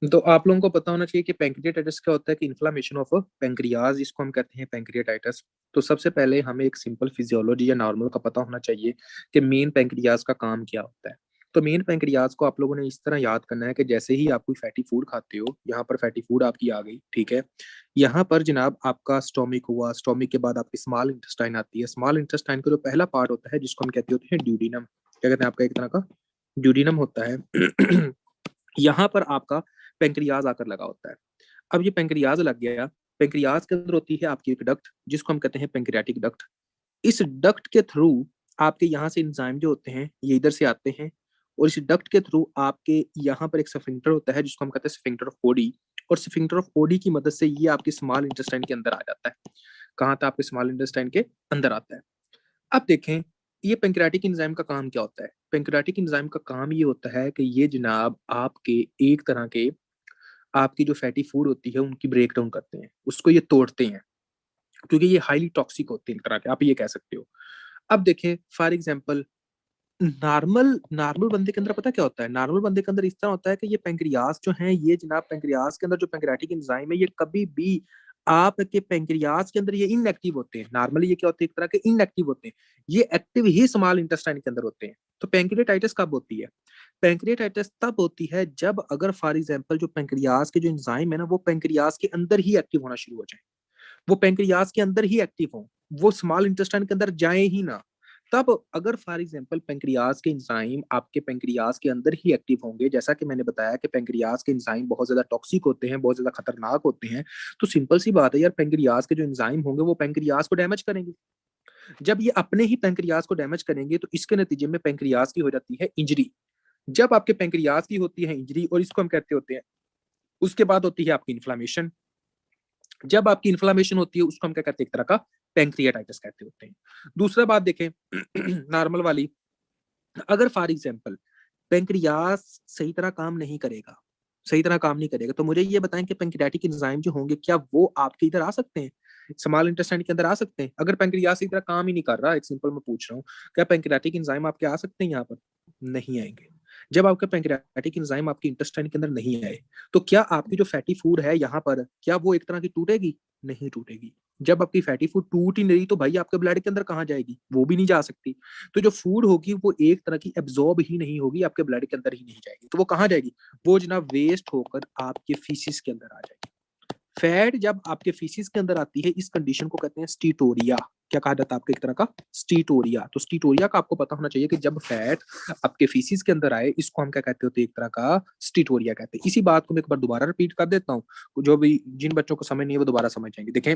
तो आप लोगों को पता होना चाहिए कि पैंक्रियाटाइटिस क्या होता है, कि इन्फ्लामेशन ऑफ पैंक्रियाज, जिसको हम कहते हैं पैंक्रियाटाइटिस। तो सबसे पहले हमें एक सिंपल फिजियोलॉजी या नॉर्मल का पता होना चाहिए कि मेन पैंक्रियाज का काम क्या होता है। तो मेन पैंक्रियाज को आप लोगों ने इस तरह याद करना है कि जैसे ही आप कोई फैटी फूड खाते हो, यहाँ पर फैटी फूड आपकी आ गई, ठीक है। यहाँ पर जनाब आपका स्टोमिक हुआ, स्टोमिक के बाद आपकी स्मॉल इंटेस्टाइन आती है। स्मॉल इंटेस्टाइन का जो पहला पार्ट होता है जिसको हम कहते होते हैं ड्यूडिनम, क्या कहते हैं, आपका एक तरह का ड्यूडिनम होता है। यहाँ पर आपका पेंक्रियाज आकर लगा होता है। अब ये पेंक्रियाज लग गया, पेंक्रियाज के अंदर होती है आपकी एक डक्ट जिसको हम कहते हैं पेंक्रियाटिक डक्ट। इस डक्ट के थ्रू आपके यहाँ से एंजाइम जो होते हैं ये इधर से आते हैं, और इस डक्ट के थ्रू आपके यहाँ पर एक स्फिंक्टर होता है जिसको हम कहते हैं स्फिंक्टर ऑफ ओडी, और स्फिंक्टर ऑफ ओडी की मदद से ये आपके स्मॉल इंटेस्टाइन के अंदर आ जाता है। कहाँ था, आपके स्मॉल इंटेस्टाइन के अंदर आता है। अब देखें ये पेंक्रियाटिक एंजाइम का काम क्या होता है। पेंक्रियाटिक एंजाइम का काम ये होता है कि ये जनाब आपके एक तरह के आपकी जो फैटी फूड होती है उनकी ब्रेक डाउन करते हैं, उसको ये तोड़ते हैं, क्योंकि ये हाईली टॉक्सिक होते हैं एक तरह के, आप ये कह सकते हो। अब देखें फॉर एग्जांपल नॉर्मल नॉर्मल बंदे के अंदर पता क्या होता है, नॉर्मल बंदे के अंदर इस तरह होता है कि ये पेंक्रियास जो है, ये जनाब पेंक्रियास के अंदर जो पेंक्रियाटिक एंजाइम है ये कभी भी आपके पेंक्रियास के अंदर ये इनएक्टिव होते हैं। नॉर्मली ये क्या होते हैं, एक तरह के इनएक्टिव होते हैं, ये एक्टिव ही स्मॉल इंटेस्टाइन के अंदर होते हैं। तो पेंक्रियाटाइटिस कब होती है, पेंक्रियाटाइटिस तब होती है जब अगर फॉर एग्जांपल जो पेंक्रियास के जो एंजाइम है ना वो पेंक्रियास के अंदर ही एक्टिव होना शुरू हो जाए, वो पेंक्रियास के अंदर ही एक्टिव हो, वो स्मॉल इंटेस्टाइन के अंदर जाए ही ना। तब अगर फॉर एग्जांपल पेंक्रियास के एंजाइम आपके पेंक्रियास के अंदर ही एक्टिव होंगे, जैसा कि मैंने बताया कि पेंक्रियास के एंजाइम बहुत ज्यादा टॉक्सिक होते हैं, बहुत ज्यादा खतरनाक होते हैं, तो सिंपल सी बात है यार, पेंक्रियास के जो एंजाइम होंगे वो पेंक्रियास को डैमेज करेंगे। जब ये अपने ही पेंक्रियास को डैमेज करेंगे तो इसके नतीजे में पेंक्रियास की हो जाती है इंजरी। जब आपके पेंक्रियास की होती है इंजरी, और इसको हम कहते होते हैं, उसके बाद होती है आपकी इन्फ्लामेशन। जब आपकी इन्फ्लामेशन होती है उसको हम क्या कहते हैं, एक तरह का पेंक्रियाटाइटिस कहते होते हैं। दूसरा बात देखें नॉर्मल वाली, अगर फॉर एग्जांपल पेंक्रियास सही तरह काम नहीं करेगा, सही तरह काम नहीं करेगा, तो मुझे ये बताएं कि पेंक्रियाटिक एंजाइम जो होंगे क्या वो आपके इधर आ सकते हैं, स्मॉल इंटेस्टाइन के अंदर आ सकते हैं। अगर पेंक्रियास सही तरह काम ही नहीं कर रहा, एक सिंपल मैं पूछ रहा हूँ, क्या पेंक्रियाटिक एंजाइम आपके आ सकते हैं यहाँ पर, नहीं आएंगे। जब आपका पेंक्रियाटिक एंजाइम आपके इंटेस्टाइन के अंदर नहीं आए, तो क्या आपकी जो फैटी फूड है यहाँ पर, क्या वो एक तरह की टूटेगी, नहीं टूटेगी। जब आपकी फैटी फूड टूट ही नहीं तो भाई आपके ब्लड के अंदर कहाँ जाएगी, वो भी नहीं जा सकती। तो जो फूड होगी वो एक तरह की एब्जॉर्ब ही नहीं होगी, आपके ब्लड के अंदर ही नहीं जाएगी, तो वो कहाँ जाएगी, वो जनाब वेस्ट होकर आपके फीसिस के अंदर आ जाएगी। फैट जब आपके फीसिस के अंदर आती है इस कंडीशन को कहते हैं स्टीटोरिया। क्या कहा जाता है आपके एक तरह का, स्टीटोरिया। तो स्टीटोरिया का आपको पता होना चाहिए कि जब फैट आपके फीसिस के अंदर आए इसको हम क्या कहते होते हैं, एक तरह का स्टीटोरिया कहते हैं। इसी बात को मैं एक बार दोबारा रिपीट कर देता हूँ, जो भी जिन बच्चों को समझ नहीं है वो दोबारा समझ जाएंगे। देखें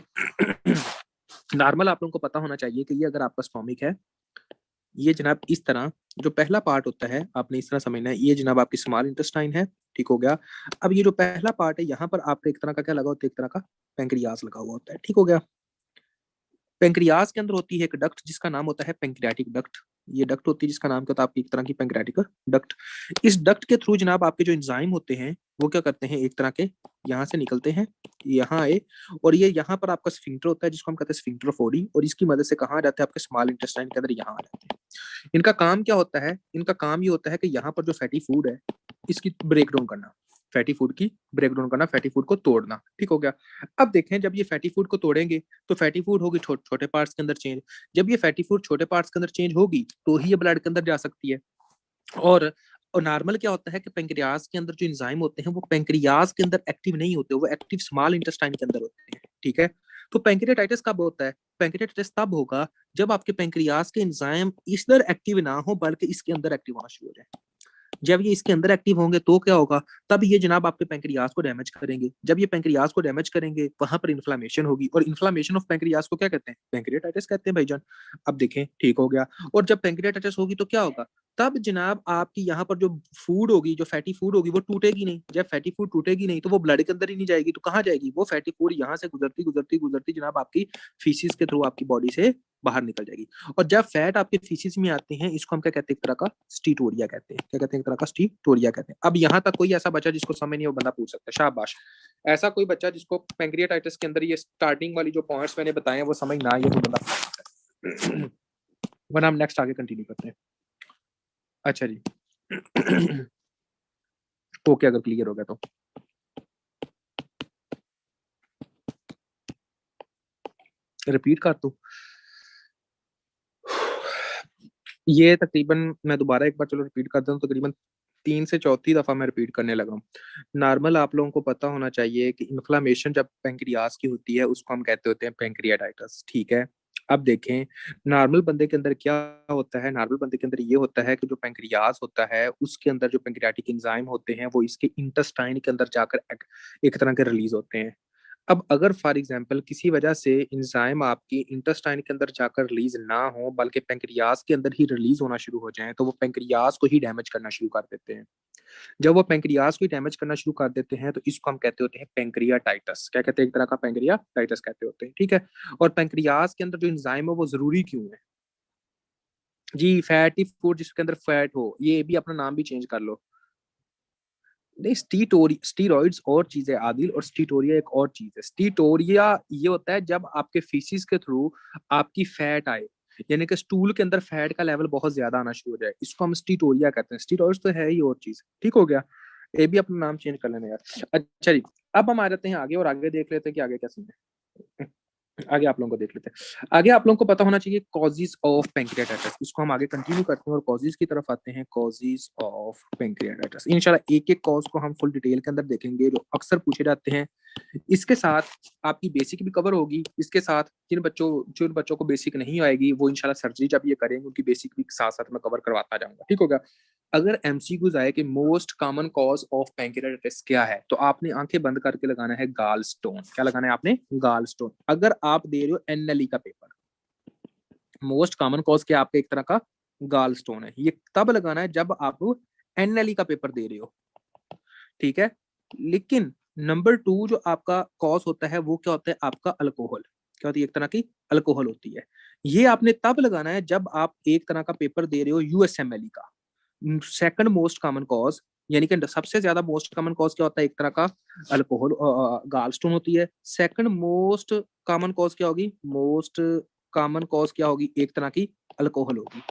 नॉर्मल आप लोगों को पता होना चाहिए कि ये अगर आपका स्टोमिक है, ये जनाब इस तरह जो पहला पार्ट होता है आपने इस तरह समझना है, ये जनाब आपकी स्मॉल इंटेस्टाइन है, ठीक हो गया। अब ये जो पहला पार्ट है यहाँ पर आपको एक तरह का क्या लगा होता है, एक तरह का पेंक्रियास लगा हुआ होता है, ठीक हो गया। पेंक्रियास के अंदर होती है एक डक्ट जिसका नाम होता है पेंक्रियाटिक डक्ट। ये डक्ट होती है जिसका नाम क्या होता है, आपकी एक तरह की पेंक्रियाटिक डक्ट। इस डक्ट के थ्रू जनाब आपके जो एंजाइम होते हैं वो क्या करते हैं, एक तरह के यहाँ से निकलते हैं, यहाँ आए, और ये यहाँ पर आपका स्फिंक्टर होता है जिसको हम कहते हैं स्फिंक्टर ऑफ ओडी, और इसकी मदद से कहाँ आ जाते हैं, आपके स्मॉल इंटेस्टाइन के अंदर यहाँ आ जाते हैं। इनका काम क्या होता है, इनका काम ये होता है कि यहाँ पर जो फैटी फूड है इसकी ब्रेक डाउन करना, फैटी फूड की ब्रेक डाउन करना, फैटी फूड को तोड़ना, ठीक हो गया। अब देखें जब ये फैटी फूड को तोड़ेंगे तो फैटी फूड होगी छोटे पार्ट्स के अंदर चेंज। जब ये फैटी फूड छोटे पार्ट्स के अंदर चेंज होगी तो ही ये ब्लड के अंदर जा सकती है। और नॉर्मल क्या होता है कि पेंक्रियास के अंदर जो एंजाइम होते हैं वो पेंक्रियास के अंदर एक्टिव नहीं होते, वो एक्टिव स्मॉल इंटेस्टाइन के अंदर होते हैं, ठीक है। तो पेंक्रियाटाइटिस कब होता है, पेंक्रियाटाइटिस तब होगा जब आपके पेंक्रियास के एंजाइम इधर एक्टिव ना हो बल्कि इसके अंदर एक्टिव होना शुरू हो जाए। जब ये इसके अंदर एक्टिव होंगे तो क्या होगा, तब ये जनाब आपके पेंक्रियास को डैमेज करेंगे। जब ये पेंक्रियास को डैमेज करेंगे वहां पर इन्फ्लामेशन होगी, और इन्फ्लामेशन ऑफ पेंक्रियास को क्या कहते हैं, पेंक्रियाटाइटिस कहते हैं भाईजान। अब देखें ठीक हो गया। और जब पेंक्रियाटाइटिस होगी तो क्या होगा, तब जनाब आपकी यहाँ पर जो फूड होगी, जो फैटी फूड होगी वो टूटेगी नहीं। जब फैटी फूड टूटेगी नहीं तो वो ब्लड के अंदर ही नहीं जाएगी, तो कहाँ जाएगी, वो फैटी फूड यहाँ से गुजरती गुजरती गुजरती जनाब आपकी फीसिस के थ्रू आपकी बॉडी से बाहर निकल जाएगी। और जब फैट आपके फीसिस में आते हैं इसको हम क्या कहते हैं, एक तरह का स्टीटोरिया कहते हैं। क्या कहते हैं, एक तरह का स्टीटोरिया कहते हैं। अब यहाँ तक कोई ऐसा बच्चा जिसको समझ नहीं, वो बंदा पूछ सकता है, शाबाश। ऐसा कोई बच्चा जिसको पेंक्रियाटाइटिस के अंदर ये स्टार्टिंग वाली जो पॉइंट्स मैंने बताए हैं वो समझ ना आए, तो बंदा पूछ सकता है। वरना हम नेक्स्ट आगे कंटिन्यू करते हैं। अच्छा जी। ओके, अगर क्लियर हो गया तो रिपीट कर दूं। ये तकरीबन, मैं दोबारा एक बार चलो रिपीट कर दूं, तकरीबन 3 से 4 दफा मैं रिपीट करने लगा हूँ। नॉर्मल आप लोगों को पता होना चाहिए कि इन्फ्लामेशन जब पेंक्रियाज की होती है उसको हम कहते होते हैं पेंक्रियाटाइटिस, ठीक है। अब देखें नॉर्मल बंदे के अंदर क्या होता है, नॉर्मल बंदे के अंदर ये होता है कि जो पेंक्रियाज होता है उसके अंदर जो पेंक्रियाटिक एंजाइम होते हैं वो इसके इंटेस्टाइन के अंदर जाकर एक तरह के रिलीज होते हैं। अब अगर फॉर एग्जांपल किसी वजह से एंजाइम आपकी इंटेस्टाइन के अंदर जाकर रिलीज ना हो बल्कि पेंक्रियाज के अंदर ही रिलीज होना शुरू हो जाए तो वो पेंक्रियाज को ही डैमेज करना शुरू कर देते हैं। जब वो पेंक्रियाज को ही डैमेज करना शुरू कर देते हैं तो इसको हम कहते होते हैं पेंक्रियाटाइटिस। क्या कहते हैं, एक तरह का पेंक्रियाटाइटिस कहते होते हैं, ठीक है। और पेंक्रियाज के अंदर जो एंजाइम है वो जरूरी क्यों है जी? फैटी फूड जिसके अंदर फैट हो, ये भी अपना नाम भी चेंज कर लो। नहीं, स्टीरॉइड्स और चीज है आदिल, और स्टीटोरिया एक और चीज है। स्टीटोरिया ये होता है जब आपके फीसिस के थ्रू आपकी फैट आए, यानी कि स्टूल के अंदर फैट का लेवल बहुत ज्यादा आना शुरू हो जाए, इसको हम स्टीटोरिया कहते हैं। स्टीरॉइड्स तो है ही और चीज, ठीक हो गया। ये भी अपना नाम चेंज कर लेना यार। अच्छा जी, अब हम आ जाते हैं आगे, और आगे देख लेते हैं कि आगे क्या सीन है। आगे आप लोगों को देख लेते हैं। आगे आप लोगों को पता होना चाहिए कॉजेज ऑफ पेंक्रियाटाइटिस। इसको हम आगे कंटिन्यू करते हैं और कॉजेज की तरफ आते हैं। कॉजेज ऑफ पेंक्रियाटाइटिस, इंशाल्लाह एक एक कॉज को हम फुल डिटेल के अंदर देखेंगे जो अक्सर पूछे जाते हैं। इसके साथ आपकी बेसिक भी कवर होगी। इसके साथ जिन बच्चों को बेसिक नहीं आएगी वो इंशाल्लाह सर्जरी जब ये करेंगे उनकी बेसिक भी साथ साथ मैं कवर करवाता जाऊंगा, ठीक होगा। अगर एमसीक्यूज आए कि most common cause of pancreatitis क्या है, तो आपने आंखें बंद करके लगाना है गाल स्टोन। क्या लगाना है आपने? गाल स्टोन। अगर आप दे रहे हो एनएलई का पेपर, मोस्ट कॉमन कॉज क्या आपका एक तरह का गाल स्टोन है, ये तब लगाना है जब आप एनएलई का पेपर दे रहे हो, ठीक है। लेकिन नंबर 2 जो आपका कॉज होता है वो क्या होता है? आपका अल्कोहल। क्या होती है? एक तरह की अल्कोहल होती है। ये आपने तब लगाना है जब आप एक तरह का पेपर दे रहे हो यूएसएमएलई का। सेकंड मोस्ट कॉमन कॉज, यानी कि सबसे ज्यादा मोस्ट कॉमन कॉज क्या होता है? एक तरह का अल्कोहल, गालस्टोन होती है। सेकंड मोस्ट कॉमन कॉज क्या होगी? मोस्ट कॉमन कॉज क्या होगी? एक तरह की अल्कोहल होगी।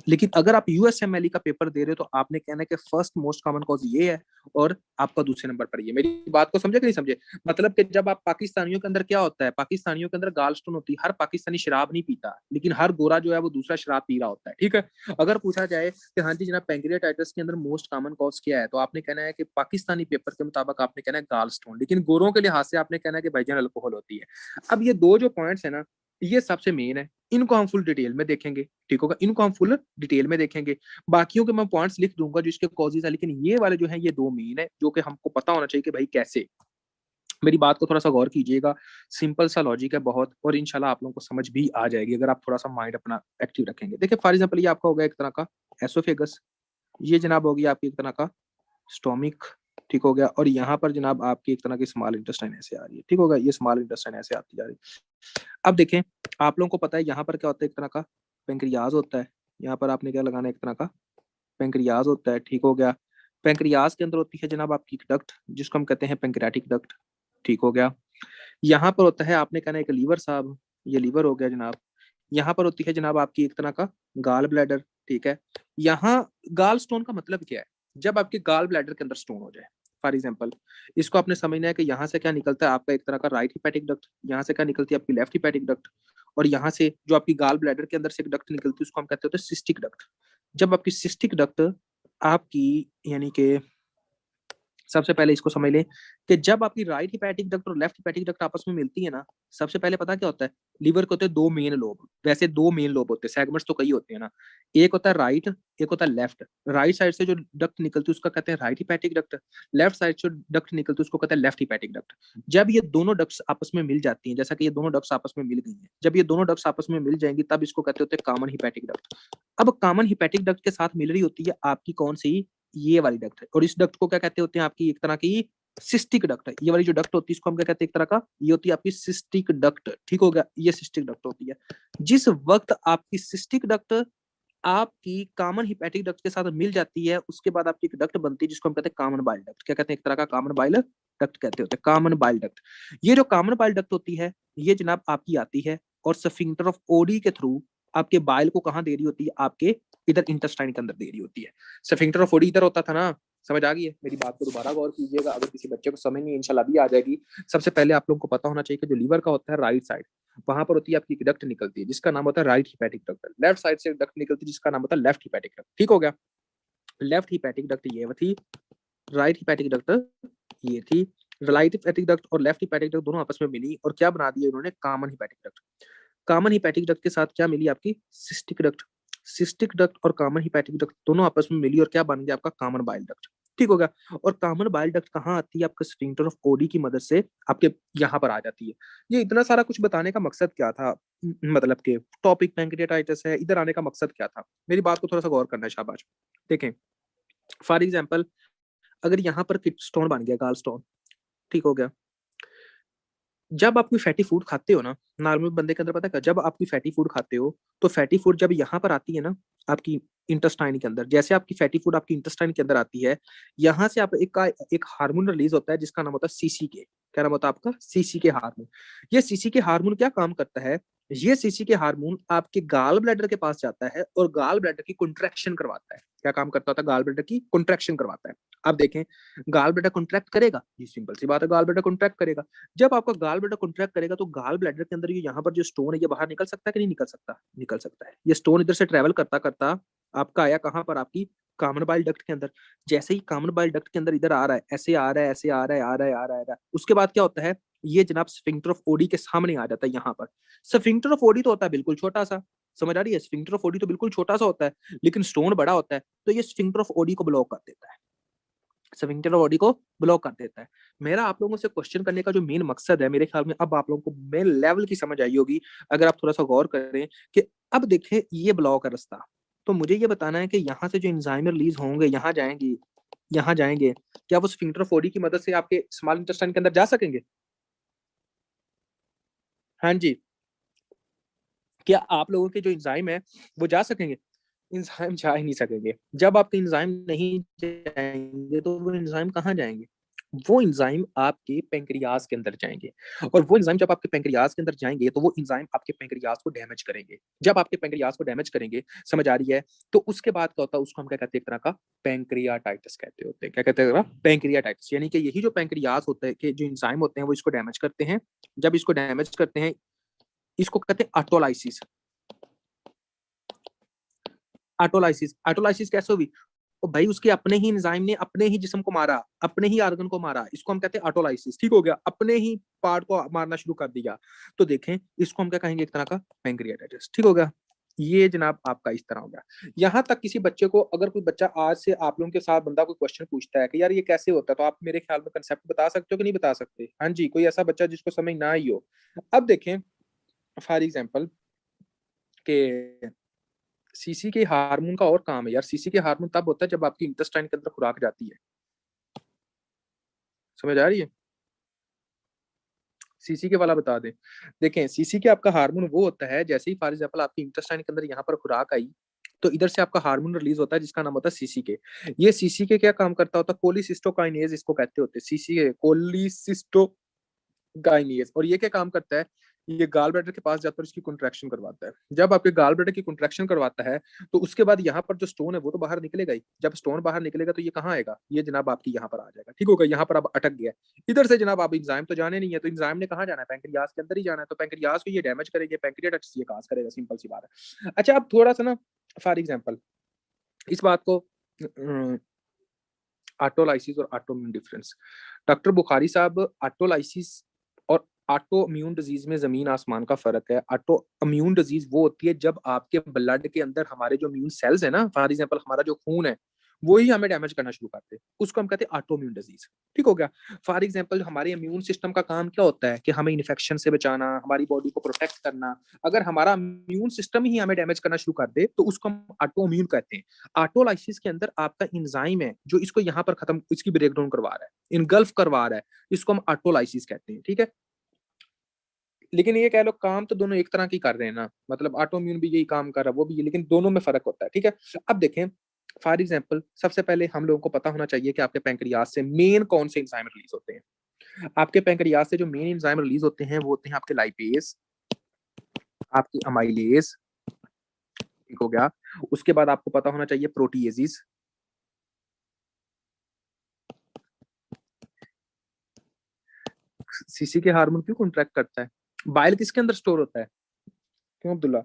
लेकिन अगर आप यूएसएमएलई का पेपर दे रहे हो तो आपने कहना है कि फर्स्ट मोस्ट कॉमन कॉज ये है और आपका दूसरे नंबर पर ये। मेरी बात को समझे कि नहीं समझे? मतलब कि जब आप पाकिस्तानियों के अंदर क्या होता है, पाकिस्तानियों के अंदर गालस्टोन होती है। हर पाकिस्तानी शराब नहीं पीता, लेकिन हर गोरा जो है वो दूसरा शराब पी रहा होता है, ठीक है। अगर पूछा जाए कि हाँ जी जनाब पैंक्रियाटाइटिस के अंदर मोस्ट कॉमन कॉज क्या है, तो आपने कहना है कि पाकिस्तानी पेपर के मुताबिक आपने कहना है गालस्टोन, लेकिन गोरों के लिहाज से आपने कहना है कि भाईजान अल्कोहल होती है। अब ये दो जो पॉइंट्स है ना, ये सबसे मेन है। इनको हम फुल डिटेल में देखेंगे, ठीक होगा। इनको हम फुल डिटेल में देखेंगे। बाकियों के मैं पॉइंट्स लिख दूंगा जो इसके कॉजेज है, लेकिन ये वाले जो है ये दो मेन है जो कि हमको पता होना चाहिए कि भाई कैसे। मेरी बात को थोड़ा सा गौर कीजिएगा, सिंपल सा लॉजिक है बहुत, और इंशाल्लाह आप लोगों को समझ भी आ जाएगी अगर आप थोड़ा सा माइंड अपना एक्टिव रखेंगे। देखिए फॉर एग्जाम्पल ये आपका होगा एक तरह का एसोफेगस, ये जनाब होगी आपकी एक तरह का स्टोमिक, ठीक हो गया। और यहाँ पर जनाब आपकी एक तरह की स्मॉल इंटेस्टाइन ऐसे आ रही है, ठीक होगा। ये स्मॉल इंटेस्टाइन ऐसे आती जा रही है। अब देखें आप लोगों को पता है यहाँ पर क्या होता है? एक तरह का पेंक्रियाज होता है। यहाँ पर आपने क्या लगाना है? एक तरह का पेंक्रियाज होता है, ठीक हो गया। पेंक्रियाज के अंदर होती है जनाब आपकी डक्ट जिसको हम कहते हैं पेंक्रियाटिक डक्ट, ठीक हो गया। यहाँ पर होता है आपने कहना है एक लीवर साहब, ये लीवर हो गया जनाब। यहाँ पर होती है जनाब आपकी एक तरह का गाल ब्लैडर, ठीक है। यहाँ गाल स्टोन का मतलब क्या है? जब आपके गाल ब्लैडर के अंदर स्टोन हो जाए, फॉर एग्जाम्पल इसको आपने समझना है कि यहाँ से क्या निकलता है आपका एक तरह का राइट हिपैटिक डक्ट, यहाँ से क्या निकलती है आपकी लेफ्ट हिपैटिक डक्ट, और यहाँ से जो आपकी गाल ब्लैडर के अंदर से एक डक्ट निकलती है उसको हम कहते हैं सिस्टिक डक्ट। जब आपकी सिस्टिक डक्ट आपकी, यानी कि सबसे पहले इसको समझ लें कि जब आपकी राइट हिपैटिक डक्ट और लेफ्ट हिपैटिक डक्ट आपस में मिलती है ना, सबसे पहले पता क्या होता है? लीवर के होते हैं दो मेन लोब। वैसे दो मेन लोब होते हैं, सेगमेंट्स तो कई होते हैं ना। एक होता है राइट, एक होता है लेफ्ट। राइट साइड से जो डक्ट निकलती है उसका कहते हैं right hepatic duct. Left side से जो डक्ट निकलती है उसको कहते हैं लेफ्ट हिपैटिक डक्ट। जब ये दोनों डक्ट्स आपस में मिल जाती हैं, जैसा कि ये दोनों डक्ट्स आपस में मिल गई हैं, जब ये दोनों डक्ट्स आपस में मिल जाएंगी तब इसको कहते होते हैं कॉमन हिपैटिक डक्ट। अब कॉमन हिपैटिक डक्ट के साथ मिल रही होती है आपकी कौन सी? ये वाली डक्ट है। और इस डक्ट को क्या कहते होते हैं? आपकी एक तरह की सिस्टिक डक्ट है। ये वाली जो डक्ट होती है इसको हम क्या कहते हैं? एक तरह का ये होती है आपकी सिस्टिक डक्ट, ठीक हो गया। ये सिस्टिक डक्ट होती है। जिस वक्त आपकी सिस्टिक डक्ट आपकी कॉमन हिपैटिक डक्ट के साथ मिल जाती है उसके बाद आपकी एक डक्ट बनती है जिसको हम कहते हैं कॉमन बाइल डक्ट। क्या कहते हैं? एक तरह का कॉमन बाइल डक्ट कहते होते हैं, कॉमन बाइल डक्ट। ये जो कॉमन बाइल डक्ट होती है ये जनाब आपकी आती है और स्फिंक्टर ऑफ ओडी के थ्रू आपके बाइल को कहाँ दे रही होती है? आपके इधर इंटेस्टाइन के अंदर दे रही होती है। स्फिंक्टर ऑफ ओडी इधर होता था ना, समझ आ गई है मेरी बात को? दोबारा गौर कीजिएगा, अगर किसी बच्चे को समझ नहीं, इंशाल्लाह भी आ जाएगी। सबसे पहले आप लोगों को पता होना चाहिए कि जो लीवर का होता है राइट साइड, वहां पर होती है आपकी डक्ट निकलती है जिसका नाम होता है right hepatic duct. Left side से डक्ट निकलती है जिसका नाम होता है लेफ्ट हिपैटिक डक्ट। ठीक हो गया? लेफ्ट हिपैटिक डक्ट ये थी, राइट हिपैटिक डक्ट ये थी। राइट हिपैटिक डक्ट और लेफ्ट हिपैटिक डक्ट दोनों आपस में मिली और क्या बना दिया इन्होंने? Common hepatic duct. Common hepatic duct के साथ क्या मिली आपकी? Cystic duct. सिस्टिक डक्ट और कॉमन हिपैटिक डक्ट दोनों आपस में मिली और क्या बन गया आपका? Common bile duct. ठीक हो गया? और कॉमन बाइल डक्ट कहाँ आती है? आपका स्फिंक्टर ऑफ ओडी की मदद से आपके यहाँ पर आ जाती है। ये इतना सारा कुछ बताने का मकसद क्या था? मतलब के टॉपिक पैंक्रियाटाइटिस है, इधर आने का मकसद क्या था? मेरी बात को थोड़ा सा गौर करना है, शाबाश। देखें, फॉर एग्जाम्पल अगर यहाँ पर स्टोन बन गया, गाल स्टोन, ठीक हो गया। जब आप कोई फैटी फूड खाते हो ना, नॉर्मल बंदे के अंदर पता है, जब आप कोई फैटी फूड खाते हो तो फैटी फूड जब यहाँ पर आती है ना आपकी इंटेस्टाइन के अंदर, जैसे आपकी फैटी फूड आपकी इंटेस्टाइन के अंदर आती है, यहाँ से आप एक हार्मोन रिलीज होता है जिसका नाम होता है सीसीके। क्या नाम होता है आपका? सीसीके हार्मोन। ये सीसीके हार्मोन क्या काम करता है? ये सीसीके हार्मोन आपके गाल ब्लैडर के पास जाता है और गाल ब्लैडर की कंट्रैक्शन करवाता है। क्या काम करता होता है? गाल ब्लैडर की कंट्रैक्शन करवाता है। अब देखें, गाल ब्लैडर कॉन्ट्रैक्ट करेगा, ये सिंपल सी बात है, गाल ब्लैडर कॉन्ट्रैक्ट करेगा। जब आपका गाल ब्लैडर कॉन्ट्रैक्ट करेगा तो गाल ब्लैडर के अंदर ये यहाँ पर जो स्टोन है ये बाहर निकल सकता है कि नहीं निकल सकता? निकल सकता है। ये स्टोन इधर से ट्रेवल करता करता आपका आया कहाँ पर? आपकी कॉमन बाइल डक्ट के अंदर। जैसे ही कॉमन बाइल डक्ट के अंदर इधर आ रहा है, ऐसे आ रहा है, ऐसे आ रहा है, आ रहा है, आ रहा है, आ रहा है, उसके बाद क्या होता है? ये जनाब स्फिंक्टर ऑफ ओडी के सामने आ जाता है। यहाँ पर स्फिंक्टर ऑफ ओडी तो होता है बिल्कुल छोटा सा, समझ आ रही है? स्फिंक्टर ऑफ ओडी तो बिल्कुल छोटा सा होता है, लेकिन स्टोन बड़ा होता है, तो ये स्फिंक्टर ऑफ ओडी को ब्लॉक कर देता है। स्फिंक्टर ऑफ ओडी को ब्लॉक कर देता है। मेरा आप लोगों से क्वेश्चन करने का जो मेन मकसद है, मेरे ख्याल में अब आप लोगों को मेन लेवल की समझ आई होगी अगर आप थोड़ा सा गौर करें कि अब देखें ये ब्लॉक है रास्ता, तो मुझे ये बताना है कि यहाँ से जो एंजाइम रिलीज होंगे यहाँ जाएंगे, यहाँ जाएंगे, क्या वो स्फिंक्टर ऑफ ओडी की मदद से आपके स्मॉल इंटेस्टाइन के अंदर जा सकेंगे? हाँ जी। क्या आप लोगों के जो एंजाइम है वो जा सकेंगे? एंजाइम जा ही नहीं सकेंगे। जब आपके एंजाइम नहीं जाएंगे तो वो एंजाइम कहाँ जाएंगे? वो एंजाइम आपके पेंक्रियाज के अंदर जाएंगे, और वो एंजाइम जब आपके पेंक्रियाज के अंदर जाएंगे तो वो एंजाइम आपके पेंक्रियाज को डैमेज करेंगे। जब आपके पेंक्रियाज को डैमेज करेंगे, समझ आ रही है? तो उसके बाद क्या होता है? उसको हम क्या कहते हैं? एक तरह का पेंक्रियाटाइटिस कहते होते हैं। क्या कहते हैं? पेंक्रियाटाइटिस। यानी कि यही जो पेंक्रियाज होता है कि जो एंजाइम होते हैं वो इसको डैमेज करते हैं। जब इसको डैमेज करते हैं, इसको कहते हैं ऑटोलाइसिस। ऑटोलाइसिस, ऑटोलाइसिस कैसे हुई? तो भाई उसके अपने ही एंजाइम ने अपने ही जिस्म को मारा, अपने ही आर्गन को मारा, इसको हम कहते हैं ऑटोलाइसिस। ठीक हो गया? अपने ही पार्ट को मारना शुरू कर दिया, तो देखें इसको हम क्या कहेंगे? एक तरह का पेंक्रियाटाइटिस। ठीक हो गया? ये जनाब आपका इस तरह हो गया। यहाँ तक किसी बच्चे को, अगर कोई बच्चा आज से आप लोगों के साथ बंदा कोई क्वेश्चन पूछता है कि यार ये कैसे होता है, तो आप मेरे ख्याल में कंसेप्ट बता सकते हो कि नहीं बता सकते? हाँ जी, कोई ऐसा बच्चा जिसको समझ ना आई हो? अब देखें फॉर एग्जाम्पल के सीसी के हार्मोन का और काम है यार। सीसी के हार्मोन तब होता है जब आपकी इंटेस्टाइन के अंदर खुराक जाती है, समझ आ रही है? सीसी के वाला बता दें। देखें, सीसी के आपका हार्मोन वो होता है जैसे ही फॉर एग्जाम्पल आपकी इंटेस्टाइन के अंदर यहाँ पर खुराक आई, तो इधर से आपका हार्मोन रिलीज होता है जिसका नाम होता है सीसी के। ये सीसी के क्या काम करता होता है? कोलिसिस्टोकाइनेज इसको कहते होते हैं। सीसी के कोलिसिस्टो गाइनियस। और ये क्या काम करता है? ये गाल ब्लैडर के पास जाकर उसकी कंट्रैक्शन करवाता है। जब आपके गाल ब्लैडर की कंट्रैक्शन करवाता है तो उसके बाद यहाँ पर जो स्टोन है वो तो बाहर निकलेगा ही। जब स्टोन बाहर निकलेगा तो ये कहाँ आएगा? ये जनाब आपकी यहाँ पर आ जाएगा। ठीक होगा? यहाँ पर अब अटक गया। इधर से जनाब आप इंजाइम तो जाने नहीं है, तो इंजाइम ने कहाँ जाना है? पेंक्रियाज के अंदर ही जाना है, तो पेंक्रियाज को ये डैमेज करेंगे, पेंक्रियाटाइटिस ये काज करेगा। सिंपल सी बात है। अच्छा, अब थोड़ा सा ना फॉर एग्जाम्पल इस बात को ऑटोलाइसिस और ऑटोइम्यून डिफरेंस। डॉक्टर बुखारी साहब, ऑटोलाइसिस और ऑटो इम्यून डिजीज में जमीन आसमान का फर्क है। ऑटो इम्यून डिजीज वो होती है जब आपके ब्लड के अंदर हमारे जो इम्यून सेल्स है ना, फॉर एग्जाम्पल हमारा जो खून है वो ही हमें डैमेज करना शुरू करते हैं, उसको हम कहते हैं ऑटो इम्यून डिजीज। ठीक हो गया? फॉर एग्जाम्पल हमारे इम्यून सिस्टम का काम क्या होता है? कि हमें इन्फेक्शन से बचाना, हमारी बॉडी को प्रोटेक्ट करना। अगर हमारा इम्यून सिस्टम ही हमें डैमेज करना शुरू कर दे तो उसको हम ऑटो इम्यून कहते हैं। ऑटोलाइसिस के अंदर आपका इंजाइम है जो इसको यहाँ पर खत्म, इसकी ब्रेकडाउन करवा रहा है, इनगल्फ करवा रहा है, इसको हम ऑटोलाइसिस कहते हैं। ठीक है? लेकिन ये कह लो काम तो दोनों एक तरह की कर रहे हैं ना, मतलब ऑटोइम्यून भी यही काम कर रहा है, वो भी ये, लेकिन दोनों में फर्क होता है। ठीक है? अब देखें फॉर एग्जाम्पल सबसे पहले हम लोगों को पता होना चाहिए कि आपके पैंक्रियाज से मेन कौन से एंजाइम रिलीज होते हैं। आपके पैंक्रियाज से जो मेन एंजाइम रिलीज होते हैं वो होते हैं आपके लाइपेज, आपकी अमाइलेज। ठीक हो गया? उसके बाद आपको पता होना चाहिए प्रोटीएजेस, सीसी के हार्मोन क्यों कॉन्ट्रैक्ट करता है? बाइल किसके अंदर स्टोर होता है? क्यों अब्दुल्ला?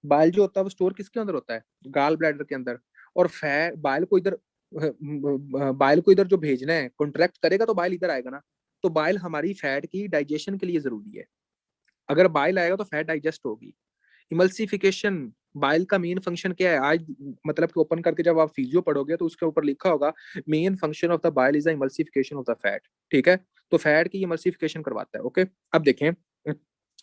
बाइल जो होता है वो स्टोर किसके अंदर होता है? गाल ब्लैडर के अंदर। और फैट बाइल को इधर जो भेजना है कॉन्ट्रैक्ट करेगा तो बाइल इधर आएगा ना। तो बाइल हमारी फैट की डाइजेशन के लिए जरूरी है। अगर बाइल आएगा तो फैट डाइजेस्ट होगी। इमल्सिफिकेशन, बाइल का मेन फंक्शन क्या है? आज मतलब कि ओपन करके जब आप फिजियो पढ़ोगे तो उसके ऊपर लिखा होगा main function of the bile is the emulsification of the fat. ठीक है, तो फैट की इमल्सिफिकेशन करवाता है। ओके, अब देखें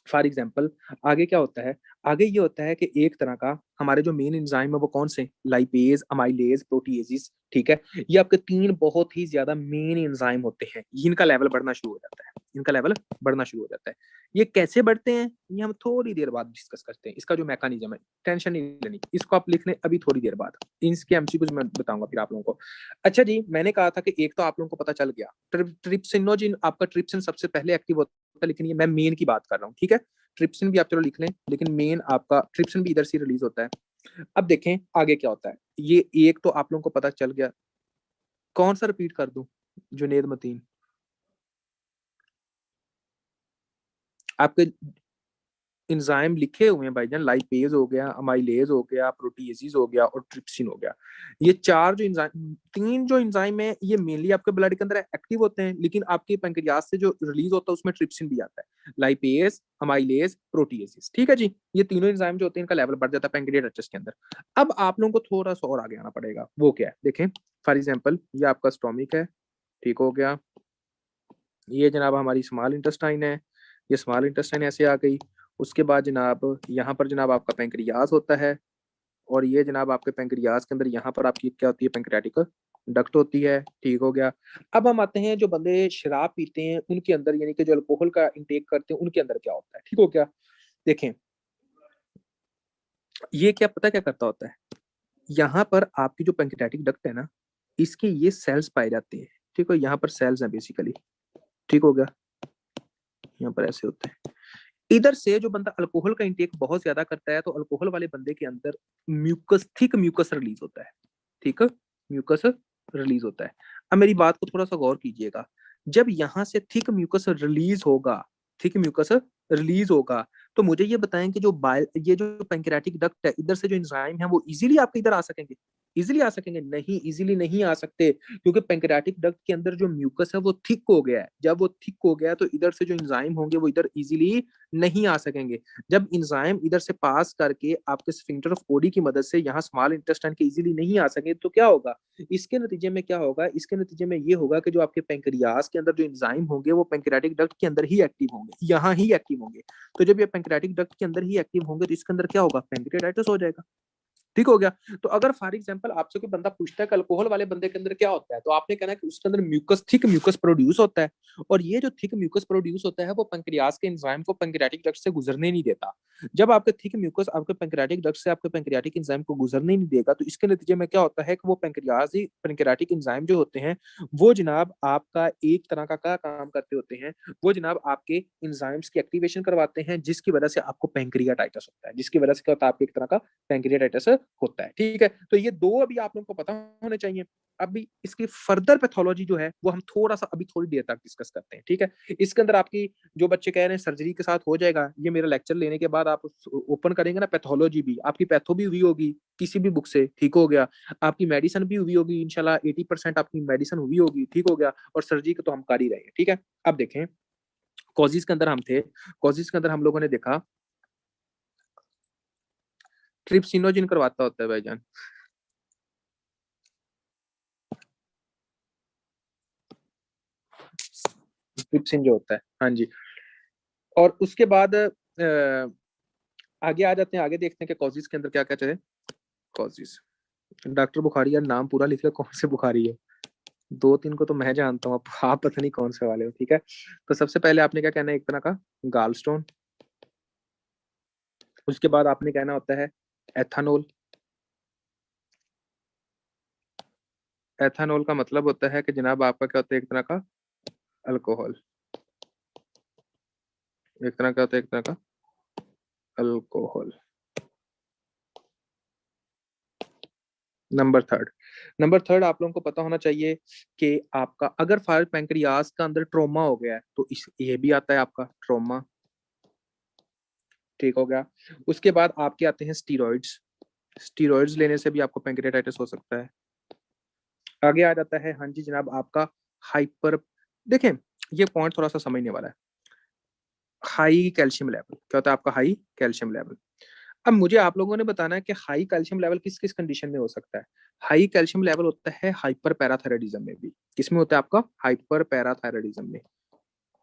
फॉर एग्जाम्पल आगे क्या होता है। आगे ये होता है कि एक तरह का हमारे जो मेन एंजाइम है वो कौन से? Lipase, amylase, proteases. ठीक है, ये आपके तीन बहुत ही ज्यादा मेन एंजाइम होते हैं। इनका लेवल बढ़ना शुरू हो जाता है, इनका लेवल बढ़ना शुरू हो जाता है। ये कैसे बढ़ते हैं ये हम थोड़ी देर बाद डिस्कस करते हैं। इसका जो मैकेनिज्म है टेंशन नहीं लेनी, इसको आप लिख लें अभी थोड़ी देर बाद। इसके एमसीक्यूज मैं बताऊंगा फिर आप लोगों को। अच्छा जी, मैंने कहा था कि एक तो आप लोगों को पता चल गया ट्रिप्सिनोजिन, आपका ट्रिप्सिन सबसे पहले एक्टिव होता है, लेकिन ये मैं मेन की बात कर रहा हूँ। ठीक है, ट्रिप्सिन भी आप चलो लिख लें, लेकिन मेन आपका ट्रिप्सिन भी इधर से रिलीज होता है। अब देखें आगे क्या होता है। ये एक तो आप लोगों को पता चल गया। कौन सा रिपीट कर दूं? जुनेद मतीन, आपके इंजाइम लिखे हुए हैं भाईजान। लाइपेज हो गया, अमाइलेज हो गया, प्रोटीएजेस हो गया और ट्रिप्सिन हो गया। ये चार जो इंजाइम, तीन जो इंजाइम है ये मेनली आपके ब्लड के अंदर एक्टिव होते हैं, लेकिन आपके पैंक्रियास से जो रिलीज होता है उसमें ट्रिप्सिन भी आता है। Lipase, amylase, proteases. ठीक है जी, ये तीनों इंजाइम जो होते हैं इनका लेवल बढ़ जाता है पैंक्रियाटाइटिस के अंदर। अब आप लोगों को थोड़ा सा और आगे आना पड़ेगा। वो क्या है देखें, फॉर एग्जाम्पल ये आपका स्टोमिक है, ठीक हो गया। ये जनाब हमारी स्मॉल इंटेस्टाइन है, ये स्मॉल इंटेस्टाइन ऐसे आ गई। उसके बाद जनाब यहाँ पर जनाब आपका पेंक्रियाज होता है, और ये जनाब आपके पेंक्रियाज के अंदर यहाँ पर आपकी क्या होती है? पेंक्रियाटिक डक्ट होती है। ठीक हो गया। अब हम आते हैं जो बंदे शराब पीते हैं उनके अंदर, यानी कि जो अल्कोहल का इंटेक करते हैं उनके अंदर क्या होता है। ठीक हो गया। देखें ये क्या पता क्या करता होता है, यहाँ पर आपकी जो पेंक्रियाटिक डक्ट है ना, इसके ये सेल्स पाए जाते हैं। ठीक है, यहाँ पर सेल्स हैं बेसिकली। ठीक हो गया, यहाँ पर ऐसे होते हैं। इधर से जो बंदा अल्कोहल का इंटेक बहुत ज्यादा करता है तो अल्कोहल वाले बंदे के अंदर म्यूकस, थिक म्यूकस रिलीज होता है। ठीक है, म्यूकस रिलीज होता है। अब मेरी बात को थोड़ा सा गौर कीजिएगा। जब यहां से थिक म्यूकस रिलीज होगा, थिक म्यूकस रिलीज होगा, तो मुझे ये बताएं कि जो बाइल, ये जो पैंक्रियाटिक डक्ट है, इधर से जो एंजाइम है वो इजीली आपके इधर आ सकेंगे? इजीली आ सकेंगे? नहीं, इजीली नहीं आ सकते, क्योंकि पैंक्रियाटिक डक्ट के अंदर जो म्यूकस है वो थिक हो गया है। जब वो थिक हो गया तो इधर से जो एंजाइम होंगे वो इधर इजीली नहीं आ सकेंगे। जब इंजाइम इधर से पास करके आपके स्फिंक्टर ऑफ ओडी की मदद से यहाँ स्मॉल इंटेस्टाइन के इजीली नहीं आ सके तो क्या होगा? इसके नतीजे में क्या होगा? इसके नतीजे में ये होगा कि जो आपके पेंक्रियाज के अंदर जो इंजाइम होंगे वो पेंक्रियाटिक डक्ट के अंदर ही एक्टिव होंगे, यहाँ ही एक्टिव होंगे। तो जब ये पेंक्रियाटिक डक्ट के अंदर ही एक्टिव होंगे तो इसके अंदर क्या होगा? पेंक्रियाटाइटिस हो जाएगा। ठीक हो गया। तो अगर फॉर एग्जांपल आपसे कोई बंदा पूछता है कि अल्कोहल वाले बंदे के अंदर क्या होता है, तो आपने कहना है कि उसके अंदर म्यूकस, थिक म्यूकस प्रोड्यूस होता है। और ये जो थिक म्यूकस प्रोड्यूस होता है वो पैंक्रियाज के एंजाइम को पैंक्रियाटिक डक्ट से गुजरने नहीं देता। जब आपके थिक म्यूकस आपके पैंक्रियाटिक डक्ट से आपके पैंक्रियाटिक एंजाइम को गुजरने नहीं देगा तो इसके नतीजे में क्या होता है कि वो पैंक्रियाज ही पैंक्रियाटिक एंजाइम जो होते हैं वो जनाब आपका एक तरह का क्या काम करते होते हैं, वो जनाब आपके एंजाइम्स की एक्टिवेशन करवाते हैं, जिसकी वजह से आपको पैंक्रियाटाइटिस होता है, जिसकी वजह से क्या होता है? आपको एक तरह का पैंक्रियाटाइटिस होता है। ठीक है, तो ये दो अभी आप लोगों को पता होने चाहिए। अभी इसकी फर्दर पैथोलॉजी जो है वो हम थोड़ा सा अभी थोड़ी देर तक डिस्कस करते हैं। ठीक है, इसके अंदर आपकी जो बच्चे कह रहे हैं सर्जरी के साथ हो जाएगा, ये मेरा लेक्चर लेने के बाद आप ओपन करेंगे ना पैथोलॉजी भी, आपकी पैथो भी हुई होगी किसी भी बुक से। ठीक हो गया, आपकी मेडिसिन भी हुई होगी इंशाल्लाह, 80% आपकी मेडिसिन हुई होगी। ठीक हो गया, और सर्जरी को तो हम कर ही रहे हैं। ठीक है, अब देखें कॉजेज के अंदर हम थे, कॉजेज के अंदर हम लोगों ने देखा ट्रिप्सिनोजिन करवाता होता है भाईजान। ट्रिप्सिन जो होता है, हाँ जी। और उसके बाद आगे आ जाते हैं, आगे देखते हैं कि कॉजेज के अंदर क्या क्या चले। कॉजेज, डॉक्टर बुखारी यार नाम पूरा लिख लो, कौन से बुखारी है? दो तीन को तो मैं जानता हूँ, आप पता नहीं कौन से वाले हो। ठीक है, तो सबसे पहले आपने क्या कहना है? एक तरह का गाल स्टोन। उसके बाद आपने कहना होता है एथानोल। एथानोल का मतलब होता है कि जनाब आपका क्या होता है? एक तरह का अल्कोहल। एक तरह का होता है, एक तरह का alcohol. Number third, number third आप लोगों को पता होना चाहिए कि आपका अगर फायर पैंक्रियाज का अंदर ट्रोमा हो गया है तो इस ये भी आता है आपका ट्रोमा, ठीक हो गया। उसके बाद आपके आते हैं स्टीरॉइड्स, स्टीरॉइड्स लेने से भी आपको पैंक्रियाटाइटिस हो सकता है। आगे आ जाता है, हाँ जी जनाब, आपका हाइपर, देखें ये पॉइंट थोड़ा सा समझने वाला है। हाई कैल्शियम लेवल क्या होता है आपका? High calcium level. अब मुझे आप लोगों ने बताना है कि हाई कैल्शियम लेवल किस किस कंडीशन में हो सकता है। हाई कैल्शियम लेवल होता है हाइपर पैराथायराइडिज्म में भी। किसमें होता है आपका? हाइपर पैराथायराइडिज्म में।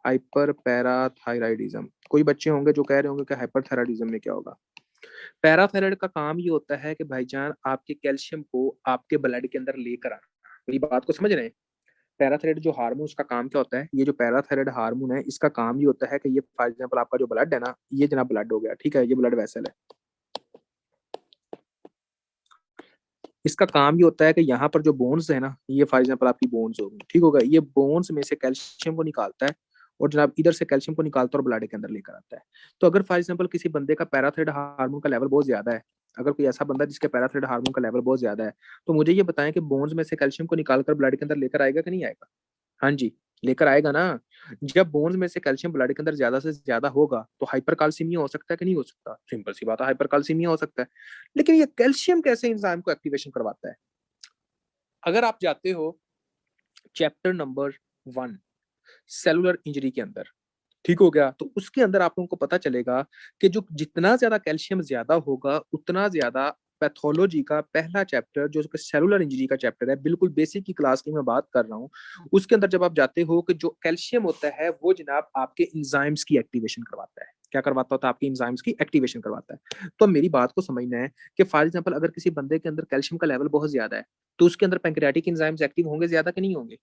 हाइपर पैराथायराइडिज्म, कोई बच्चे होंगे जो कह रहे होंगे कि हाइपर थायराइडिज्म में क्या होगा। पैराथायराइड का काम ये होता है कि भाईजान आपके कैल्शियम को आपके ब्लड के अंदर लेकर आना। मेरी बात को समझ रहे हैं? पैराथायराइड जो हार्मोन, उसका काम क्या होता है? ये जो पैराथायराइड हार्मोन है इसका काम ये होता है कि ये फॉर एग्जांपल आपका जो ब्लड है ना, ये जनाब ब्लड हो गया, ठीक है, ये ब्लड वेसल है। इसका काम ये होता है कि यहाँ पर जो बोन्स है ना, ये फॉर एग्जांपल आपकी बोन्स होगी, ठीक होगा, ये बोन्स में से कैल्शियम को निकालता है और जनाब इधर से कैल्शियम को निकालता है और ब्लड के अंदर लेकर आता है। तो अगर फॉर एग्जांपल किसी बंदे का पैराथायराइड हार्मोन का लेवल बहुत ज्यादा है, अगर कोई ऐसा बंदा जिसके पैराथायराइड हार्मोन का लेवल बहुत ज्यादा है, तो मुझे ये बताएं कि बोन्स में से कैल्शियम को निकालकर ब्लड के अंदर लेकर आएगा कि नहीं आएगा? हाँ जी, लेकर आएगा ना। जब बोन्स में से कैल्शियम ब्लड के अंदर ज्यादा से ज्यादा होगा तो हाइपरकाल्सीमिया हो सकता है कि नहीं हो सकता? सिंपल सी बात है, हाइपरकाल्सीमिया हो सकता है। लेकिन ये कैल्शियम कैसे एंजाइम को एक्टिवेशन करवाता है? अगर आप जाते हो चैप्टर नंबर 1 सेलुलर इंजरी के अंदर, ठीक हो गया, तो उसके अंदर आप लोगों को पता चलेगा कि जो जितना ज्यादा कैल्शियम ज्यादा होगा उतना ज्यादा पैथोलॉजी का पहला चैप्टर जो सेलुलर इंजरी का चैप्टर है, बिल्कुल बेसिक की क्लास की मैं बात कर रहा हूँ, उसके अंदर जब आप जाते हो कि जो कैल्शियम होता है वो जनाब आपके इंजाइम्स की एक्टिवेशन करवाता है। क्या करवाता होता है? आपकी इंजाइम्स की एक्टिवेशन करवाता है। तो मेरी बात को समझना है कि फॉर एग्जाम्पल अगर किसी बंदे के अंदर कैल्शियम का लेवल बहुत ज्यादा है तो उसके अंदर पैंक्रियाटिक इंजाइम्स एक्टिव होंगे ज्यादा कि नहीं होंगे?